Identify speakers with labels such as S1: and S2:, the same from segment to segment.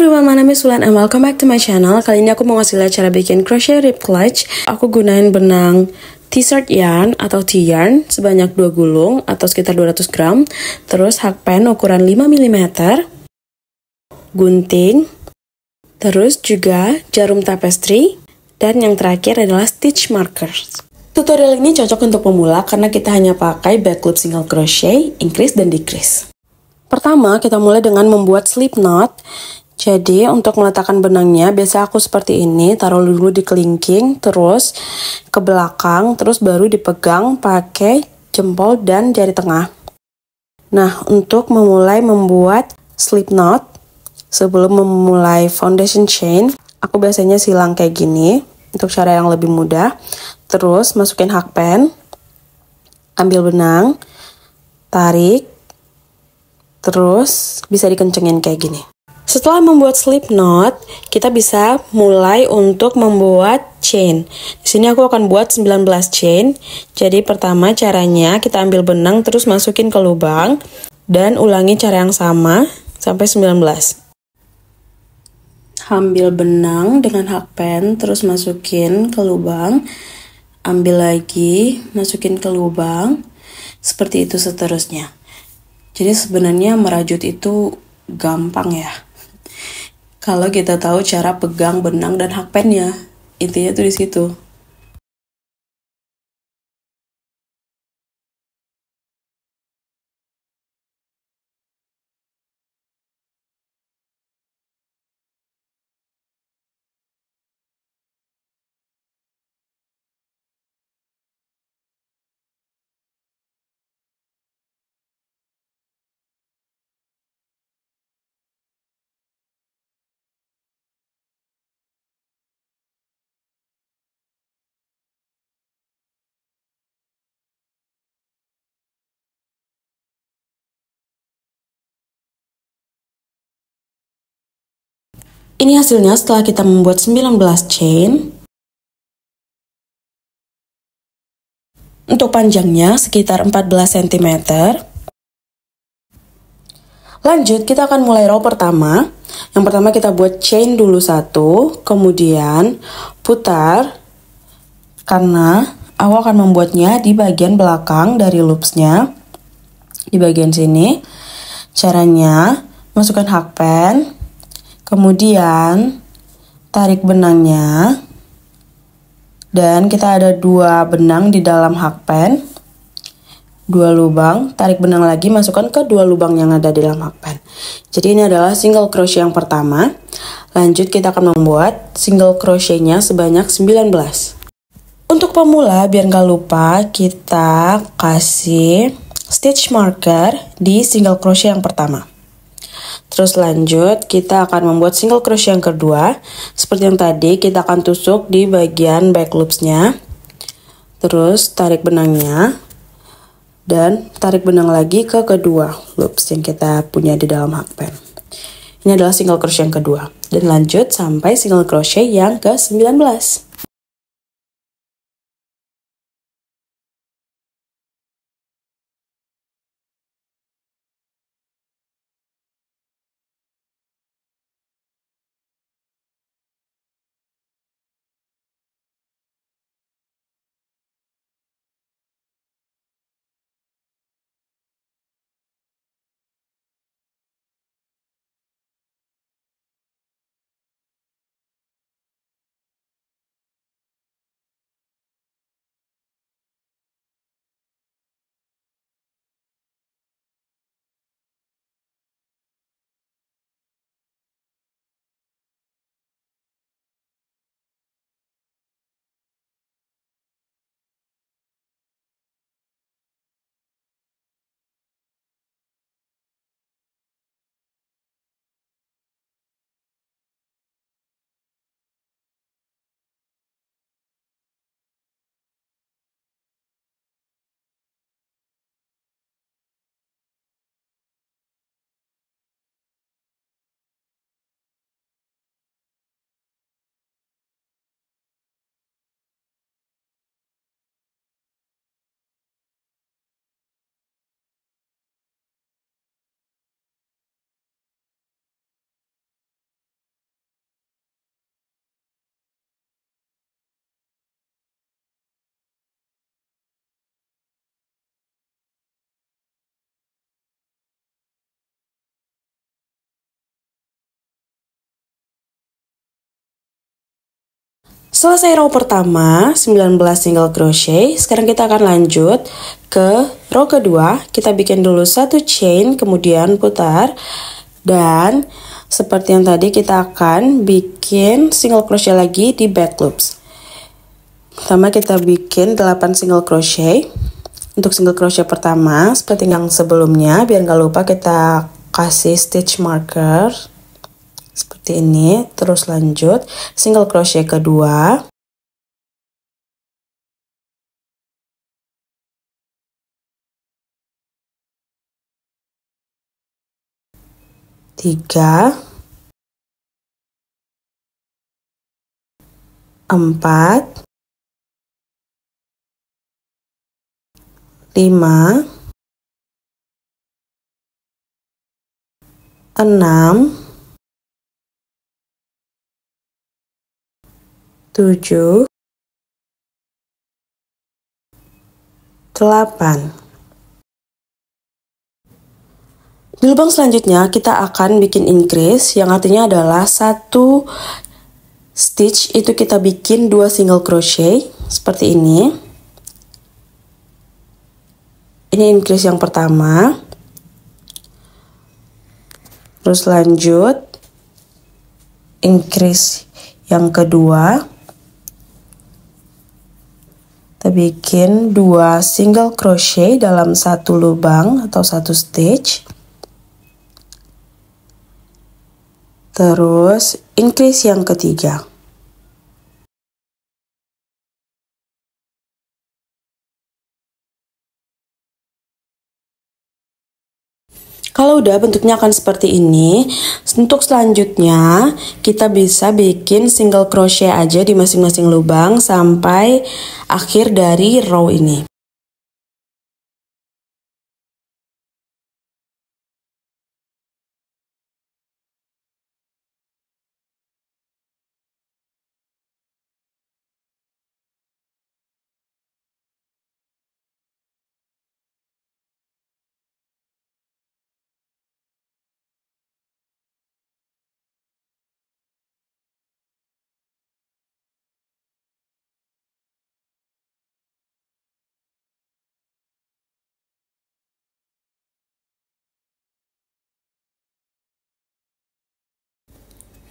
S1: everyone, my name is Sulan and welcome back to my channel. Kali ini aku mau ngasih lihat cara bikin crochet rib clutch. Aku gunain benang t-shirt yarn atau T-yarn sebanyak 2 gulung atau sekitar 200 gram. Terus hakpen ukuran 5 mm, gunting, terus juga jarum tapestry, dan yang terakhir adalah stitch markers. Tutorial ini cocok untuk pemula karena kita hanya pakai back loop single crochet, increase, dan decrease. Pertama, kita mulai dengan membuat slip knot. Jadi, untuk meletakkan benangnya, biasa aku seperti ini, taruh dulu di kelingking, terus ke belakang, terus baru dipegang pakai jempol dan jari tengah. Nah, untuk memulai membuat slip knot, sebelum memulai foundation chain, aku biasanya silang kayak gini, untuk cara yang lebih mudah. Terus, masukin hakpen, ambil benang, tarik, terus bisa dikencengin kayak gini. Setelah membuat slip knot, kita bisa mulai untuk membuat chain. Di sini aku akan buat 19 chain. Jadi pertama caranya kita ambil benang terus masukin ke lubang dan ulangi cara yang sama sampai 19. Ambil benang dengan hakpen terus masukin ke lubang, ambil lagi, masukin ke lubang. Seperti itu seterusnya. Jadi sebenarnya merajut itu gampang ya. Kalau kita tahu cara pegang benang dan hakpennya, intinya tuh di situ. Ini hasilnya setelah kita membuat 19 chain. Untuk panjangnya sekitar 14 cm. Lanjut, kita akan mulai row pertama. Yang pertama kita buat chain dulu 1, kemudian putar. Karena aku akan membuatnya di bagian belakang dari loopsnya. Di bagian sini. Caranya, masukkan hakpen. Kemudian tarik benangnya, dan kita ada 2 benang di dalam hakpen, 2 lubang, tarik benang lagi, masukkan ke 2 lubang yang ada di dalam hakpen. Jadi ini adalah single crochet yang pertama. Lanjut kita akan membuat single crochetnya sebanyak 19. Untuk pemula, biar nggak lupa, kita kasih stitch marker di single crochet yang pertama. Terus lanjut, kita akan membuat single crochet yang kedua. Seperti yang tadi, kita akan tusuk di bagian back loopsnya. Terus tarik benangnya. Dan tarik benang lagi ke kedua loops yang kita punya di dalam hakpen. Ini adalah single crochet yang kedua. Dan lanjut sampai single crochet yang ke-19. selesai row pertama, 19 single crochet. Sekarang kita akan lanjut ke row kedua. Kita bikin dulu satu chain, kemudian putar. Dan seperti yang tadi, kita akan bikin single crochet lagi di back loops. Pertama kita bikin 8 single crochet. Untuk single crochet pertama, seperti yang sebelumnya, biar nggak lupa kita kasih stitch marker. Seperti ini, terus lanjut single crochet kedua. Tiga, 4, 5, 6, 7, 8. Di lubang selanjutnya kita akan bikin increase, yang artinya adalah satu stitch itu kita bikin 2 single crochet seperti ini. Ini increase yang pertama. Terus lanjut increase yang kedua. Kita bikin 2 single crochet dalam satu lubang atau satu stitch. Terus increase yang ketiga. Kalau udah, bentuknya akan seperti ini. Untuk selanjutnya, kita bisa bikin single crochet aja di masing-masing lubang sampai akhir dari row ini.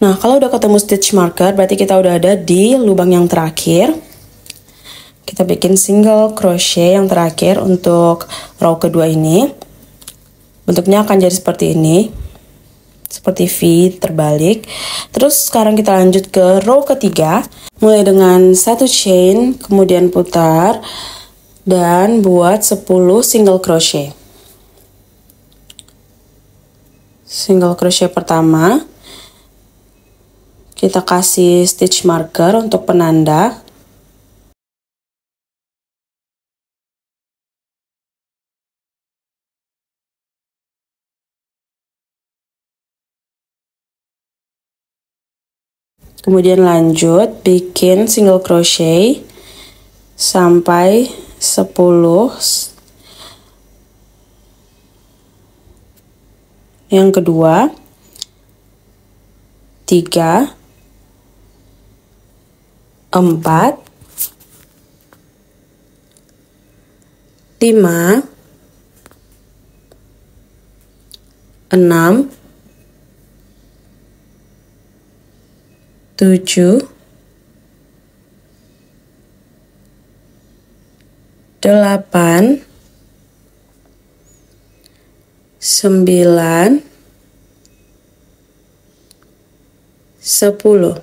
S1: Nah, kalau udah ketemu stitch marker, berarti kita udah ada di lubang yang terakhir. Kita bikin single crochet yang terakhir untuk row kedua ini. Bentuknya akan jadi seperti ini. Seperti V terbalik. Terus sekarang kita lanjut ke row ketiga. Mulai dengan satu chain, kemudian putar, dan buat 10 single crochet. Single crochet pertama. Kita kasih stitch marker untuk penanda. Kemudian lanjut bikin single crochet sampai 10. Yang kedua, 3, 4, 5, 6, 7, 8, 9, 10.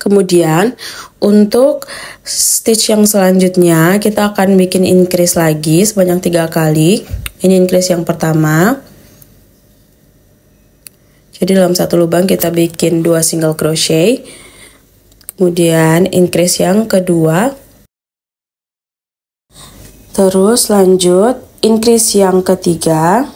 S1: Kemudian untuk stitch yang selanjutnya kita akan bikin increase lagi sebanyak 3 kali. Ini increase yang pertama. Jadi dalam satu lubang kita bikin 2 single crochet. Kemudian increase yang kedua. Terus lanjut increase yang ketiga.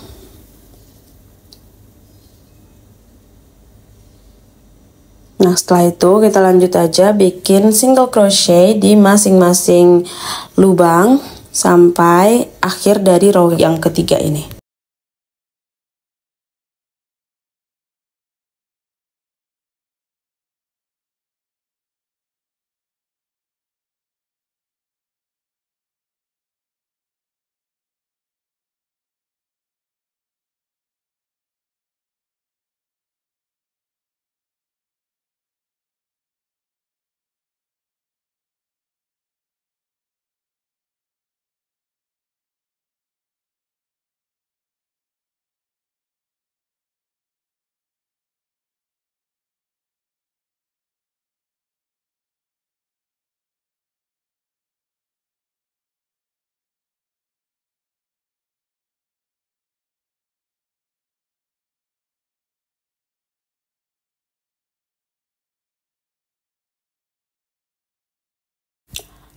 S1: Nah, setelah itu kita lanjut aja bikin single crochet di masing-masing lubang sampai akhir dari row yang ketiga ini.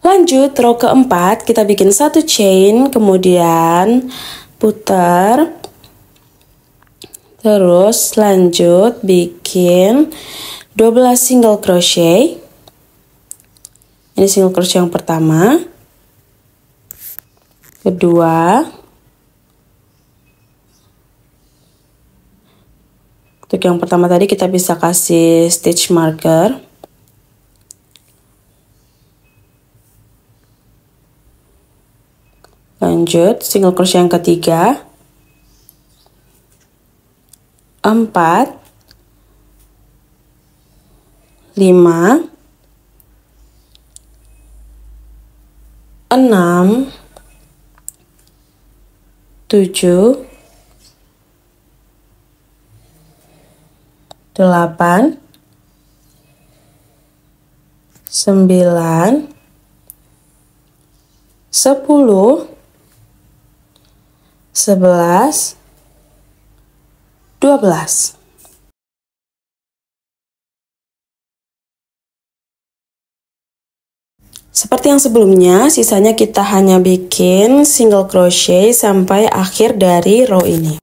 S1: Lanjut row keempat, kita bikin 1 chain, kemudian putar. Terus lanjut bikin 12 single crochet. Ini single crochet yang pertama. Kedua. Untuk yang pertama tadi kita bisa kasih stitch marker. Lanjut single crochet yang ketiga. 4, 5, 6, 7, 8, 9, 10, 11, 12. Seperti yang sebelumnya, sisanya kita hanya bikin single crochet sampai akhir dari row ini.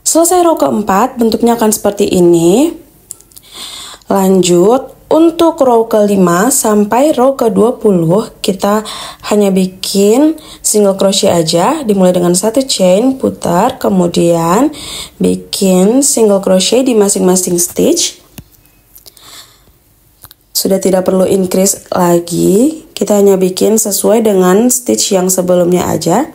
S1: Selesai row keempat, bentuknya akan seperti ini. Lanjut, untuk row kelima sampai row ke-20, kita hanya bikin single crochet aja, dimulai dengan 1 chain, putar, kemudian bikin single crochet di masing-masing stitch. Sudah tidak perlu increase lagi, kita hanya bikin sesuai dengan stitch yang sebelumnya aja.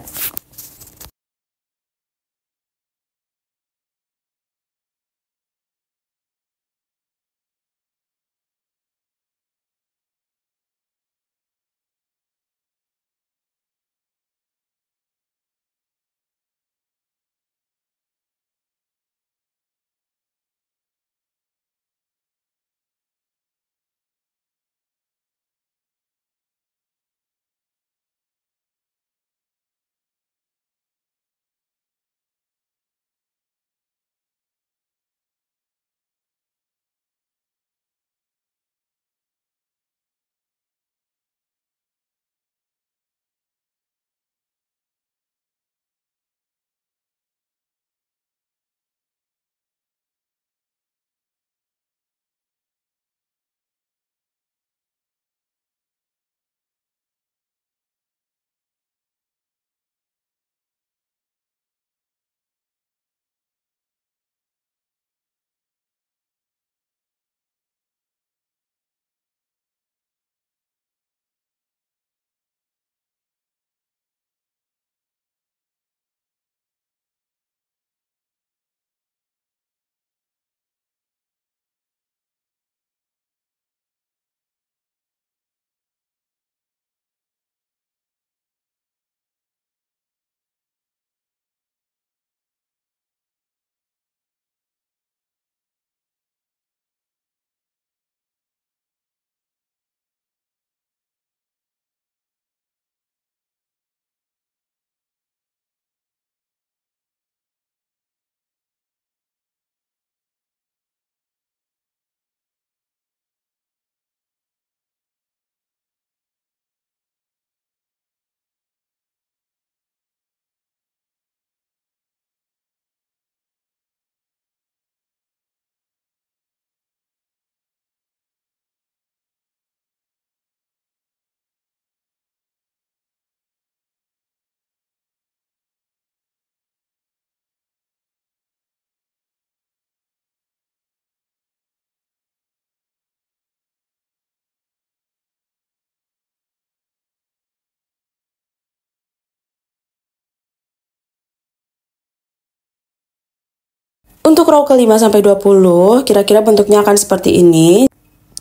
S1: Untuk row ke-5 sampai 20, kira-kira bentuknya akan seperti ini.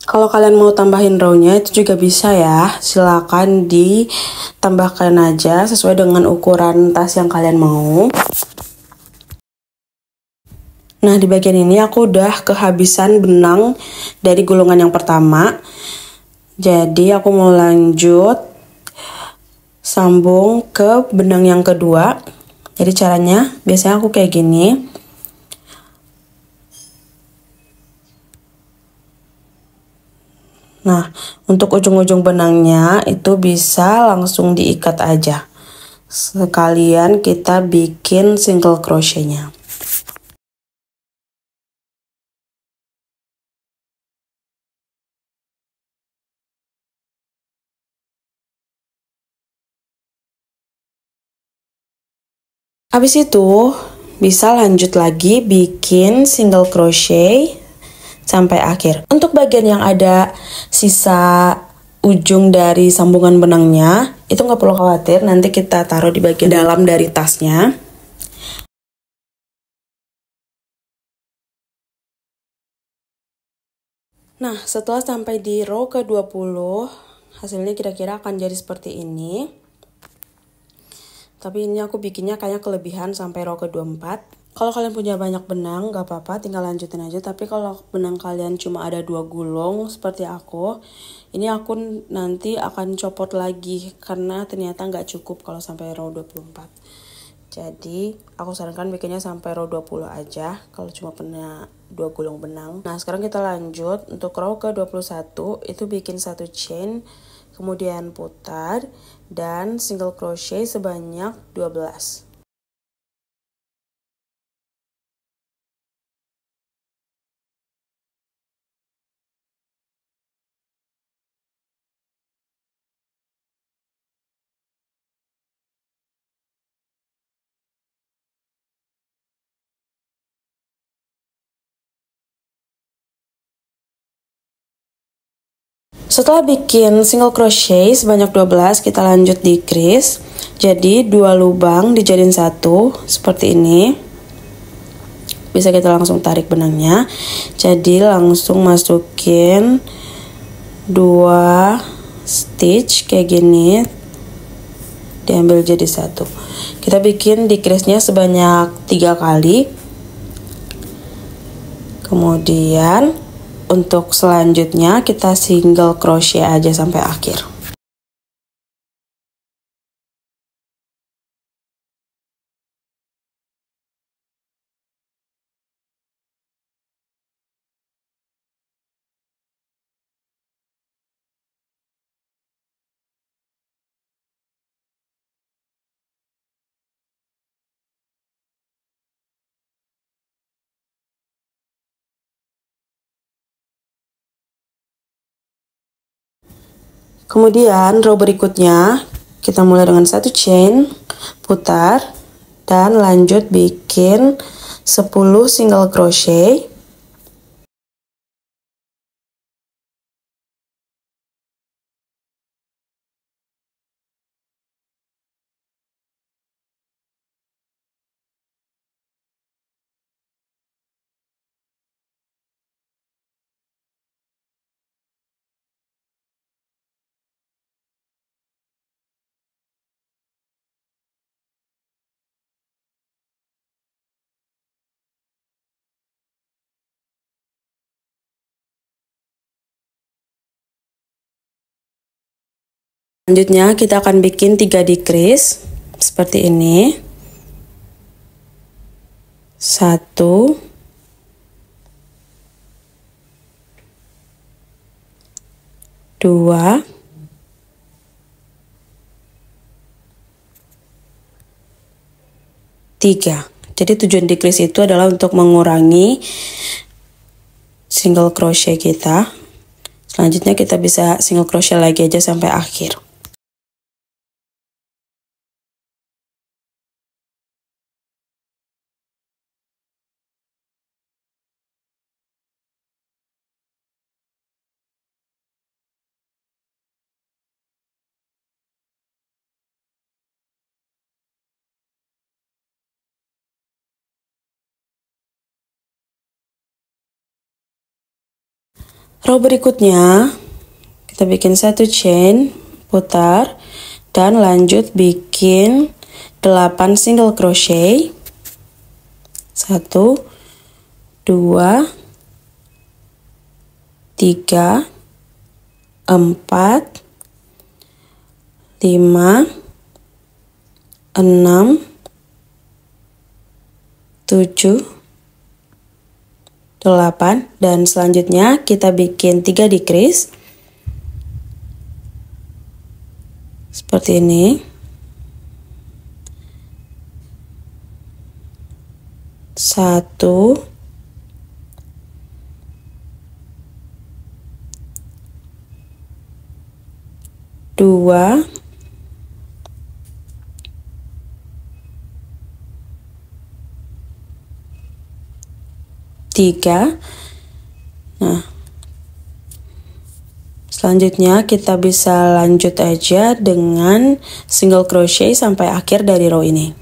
S1: Kalau kalian mau tambahin row-nya itu juga bisa ya. Silakan ditambahkan aja sesuai dengan ukuran tas yang kalian mau. Nah, di bagian ini aku udah kehabisan benang dari gulungan yang pertama. Jadi aku mau lanjut sambung ke benang yang kedua. Jadi caranya biasanya aku kayak gini. Nah, untuk ujung-ujung benangnya itu bisa langsung diikat aja. Sekalian kita bikin single crochetnya. Habis itu bisa lanjut lagi bikin single crochet sampai akhir. Untuk bagian yang ada sisa ujung dari sambungan benangnya, itu nggak perlu khawatir, nanti kita taruh di bagian dalam dari tasnya. Nah, setelah sampai di row ke-20, hasilnya kira-kira akan jadi seperti ini. Tapi ini aku bikinnya kayaknya kelebihan sampai row ke-24. Kalau kalian punya banyak benang, gak apa-apa, tinggal lanjutin aja. Tapi kalau benang kalian cuma ada 2 gulung seperti aku, ini aku nanti akan copot lagi karena ternyata gak cukup kalau sampai row 24. Jadi aku sarankan bikinnya sampai row 20 aja kalau cuma punya 2 gulung benang. Nah, sekarang kita lanjut untuk row ke-21 itu bikin 1 chain, kemudian putar dan single crochet sebanyak 12. Setelah bikin single crochet sebanyak 12, kita lanjut decrease. Jadi 2 lubang dijadiin 1 seperti ini. Bisa kita langsung tarik benangnya. Jadi langsung masukin 2 stitch kayak gini. Diambil jadi 1. Kita bikin decrease-nya sebanyak 3 kali. Kemudian untuk selanjutnya kita single crochet aja sampai akhir. Kemudian row berikutnya kita mulai dengan 1 chain, putar, dan lanjut bikin 10 single crochet. Selanjutnya kita akan bikin 3 decrease seperti ini. 1, 2, 3. Jadi tujuan decrease itu adalah untuk mengurangi single crochet kita. Selanjutnya kita bisa single crochet lagi aja sampai akhir. Row berikutnya kita bikin 1 chain, putar, dan lanjut bikin 8 single crochet. 1, 2, 3, 4, 5, 6, 7, 8, dan selanjutnya kita bikin 3 decrease seperti ini. 1, 2, 3. Nah, selanjutnya kita bisa lanjut aja dengan single crochet sampai akhir dari row ini.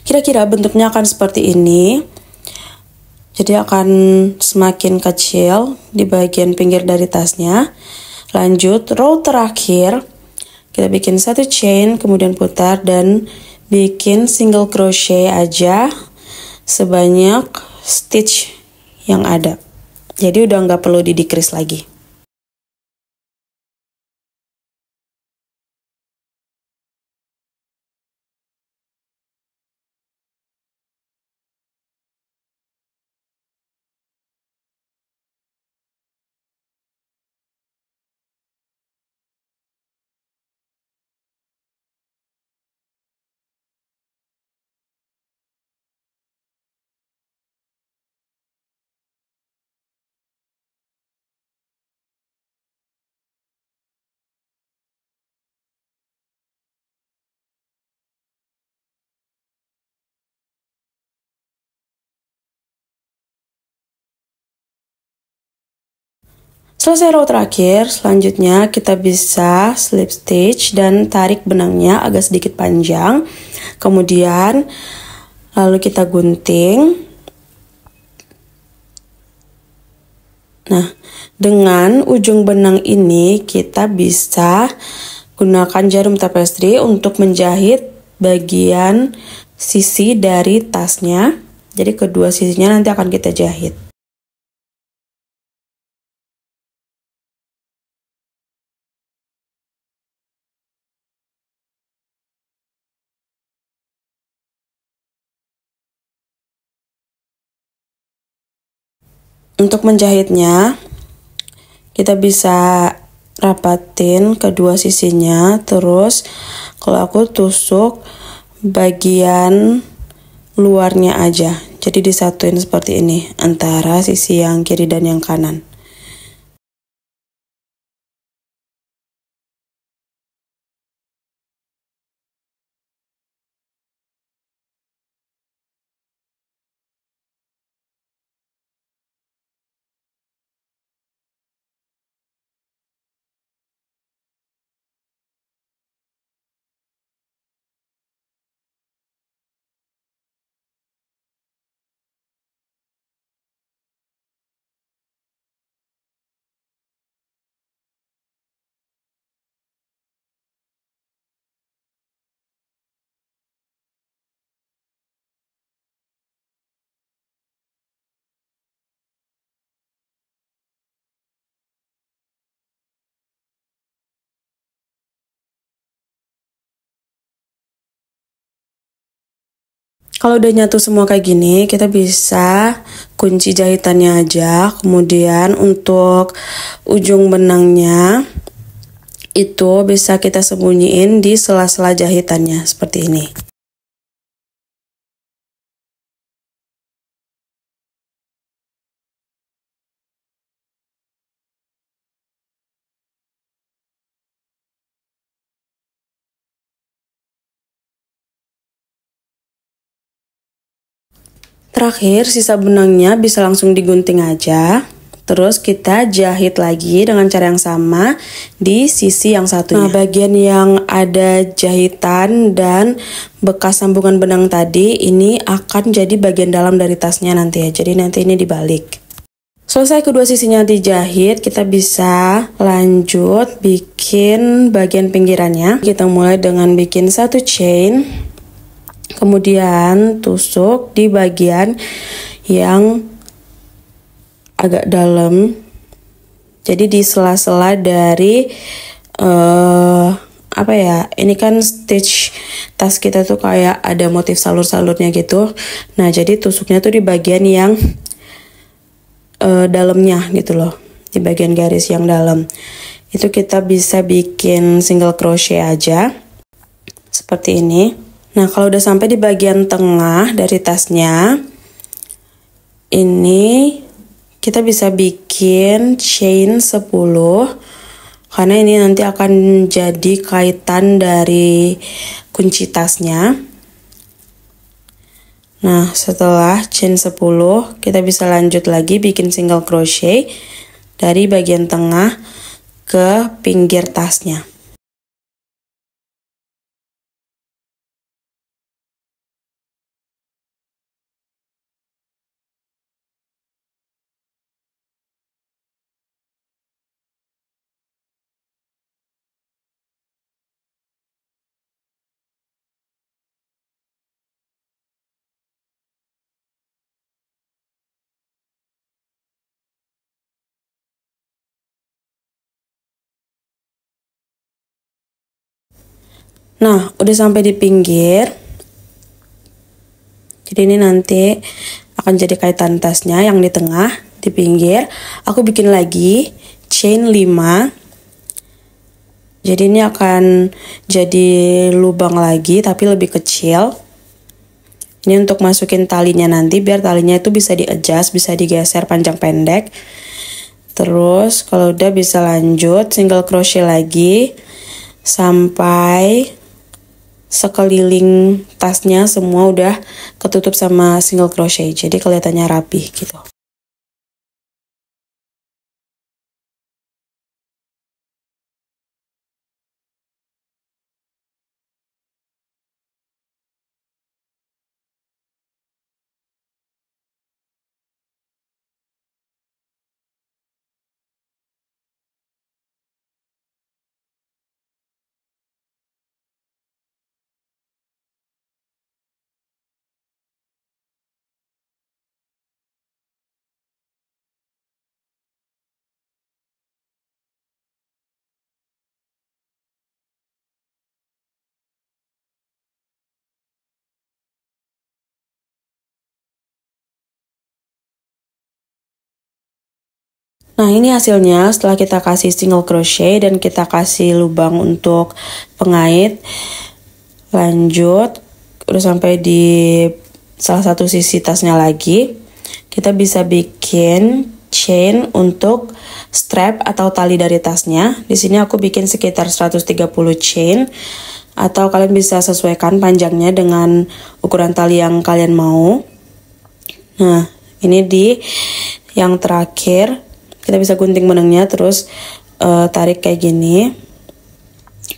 S1: Kira-kira bentuknya akan seperti ini. Jadi akan semakin kecil di bagian pinggir dari tasnya. Lanjut, row terakhir kita bikin 1 chain, kemudian putar dan bikin single crochet aja sebanyak stitch yang ada. Jadi udah nggak perlu di decrease lagi. Selesai row terakhir, selanjutnya kita bisa slip stitch dan tarik benangnya agak sedikit panjang. Kemudian lalu kita gunting. Nah, dengan ujung benang ini kita bisa gunakan jarum tapestry untuk menjahit bagian sisi dari tasnya. Jadi kedua sisinya nanti akan kita jahit. Untuk menjahitnya, kita bisa rapatin kedua sisinya, terus kalau aku tusuk bagian luarnya aja. Jadi disatuin seperti ini antara sisi yang kiri dan yang kanan. Kalau udah nyatu semua kayak gini, kita bisa kunci jahitannya aja. Kemudian untuk ujung benangnya itu bisa kita sembunyiin di sela-sela jahitannya seperti ini. terakhir, sisa benangnya bisa langsung digunting aja. Terus kita jahit lagi dengan cara yang sama di sisi yang satunya. Nah, bagian yang ada jahitan dan bekas sambungan benang tadi ini akan jadi bagian dalam dari tasnya nanti ya. Jadi nanti ini dibalik. Selesai kedua sisinya dijahit, kita bisa lanjut bikin bagian pinggirannya. Kita mulai dengan bikin satu chain, kemudian tusuk di bagian yang agak dalam, jadi di sela-sela dari apa ya, ini kan stitch tas kita tuh kayak ada motif salur-salurnya gitu. Nah, jadi tusuknya tuh di bagian yang dalamnya gitu loh, di bagian garis yang dalam. Itu kita bisa bikin single crochet aja seperti ini. Nah, kalau udah sampai di bagian tengah dari tasnya, ini kita bisa bikin chain 10, karena ini nanti akan jadi kaitan dari kunci tasnya. Nah, setelah chain 10, kita bisa lanjut lagi bikin single crochet dari bagian tengah ke pinggir tasnya. Nah, udah sampai di pinggir. Jadi ini nanti akan jadi kaitan tasnya yang di tengah, di pinggir. Aku bikin lagi chain 5. Jadi ini akan jadi lubang lagi tapi lebih kecil. Ini untuk masukin talinya nanti, biar talinya itu bisa di-adjust, bisa digeser panjang pendek. Terus kalau udah bisa lanjut single crochet lagi sampai sekeliling tasnya semua udah ketutup sama single crochet, jadi kelihatannya rapih gitu. Nah, ini hasilnya setelah kita kasih single crochet dan kita kasih lubang untuk pengait. Lanjut, udah sampai di salah satu sisi tasnya lagi. Kita bisa bikin chain untuk strap atau tali dari tasnya. Di sini aku bikin sekitar 130 chain, atau kalian bisa sesuaikan panjangnya dengan ukuran tali yang kalian mau. Nah, ini di yang terakhir kita bisa gunting benangnya, terus tarik kayak gini.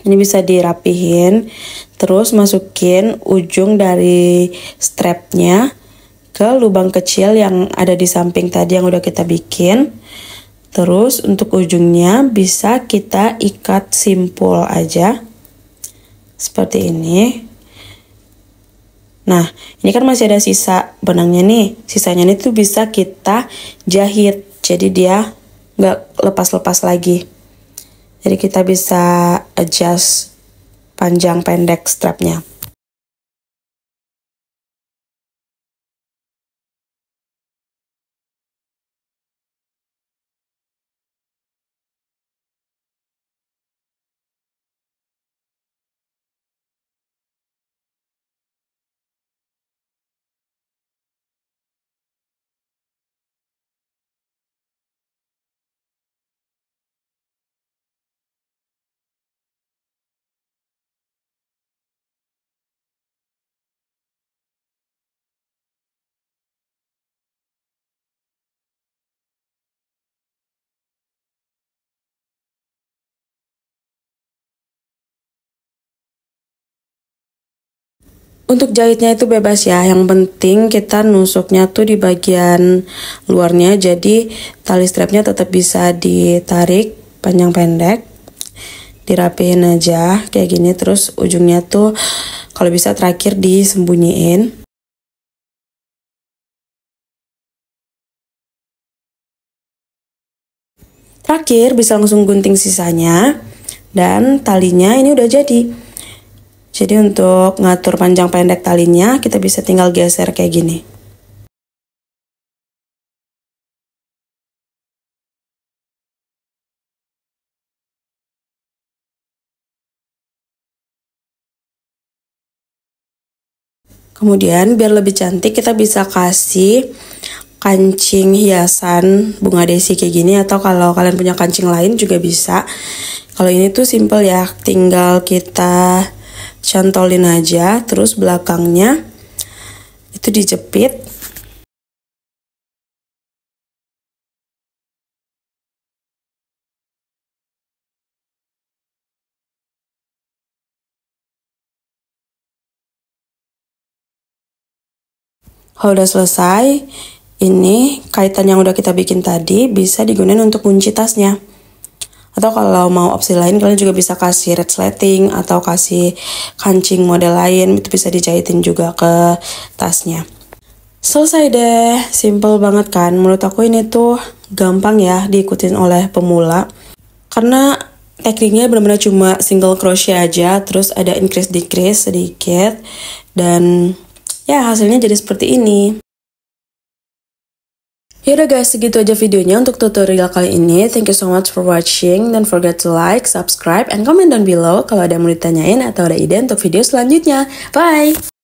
S1: Ini bisa dirapihin, terus masukin ujung dari strapnya ke lubang kecil yang ada di samping tadi yang udah kita bikin. Terus untuk ujungnya bisa kita ikat simpul aja seperti ini. Nah, ini kan masih ada sisa benangnya nih. Sisanya ini tuh bisa kita jahit, jadi dia nggak lepas-lepas lagi. Jadi kita bisa adjust panjang pendek strapnya. Untuk jahitnya itu bebas ya, yang penting kita nusuknya tuh di bagian luarnya, jadi tali strapnya tetap bisa ditarik panjang pendek, dirapiin aja kayak gini, terus ujungnya tuh kalau bisa terakhir disembunyiin. Terakhir bisa langsung gunting sisanya, dan talinya ini udah jadi. Jadi untuk ngatur panjang pendek talinya, kita bisa tinggal geser kayak gini. Kemudian biar lebih cantik, kita bisa kasih kancing hiasan bunga desi kayak gini, atau kalau kalian punya kancing lain juga bisa. Kalau ini tuh simple ya, tinggal kita cantolin aja, terus belakangnya itu dijepit. Kalau udah selesai, ini kaitan yang udah kita bikin tadi bisa digunakan untuk kunci tasnya. Atau kalau mau opsi lain, kalian juga bisa kasih resleting atau kasih kancing model lain, itu bisa dijahitin juga ke tasnya. Selesai deh, simple banget kan? Menurut aku ini tuh gampang ya diikutin oleh pemula. Karena tekniknya benar-benar cuma single crochet aja, terus ada increase-decrease sedikit, dan ya hasilnya jadi seperti ini. Yaudah guys, segitu aja videonya untuk tutorial kali ini. Thank you so much for watching. Don't forget to like, subscribe, and comment down below kalau ada yang mau ditanyain atau ada ide untuk video selanjutnya. Bye!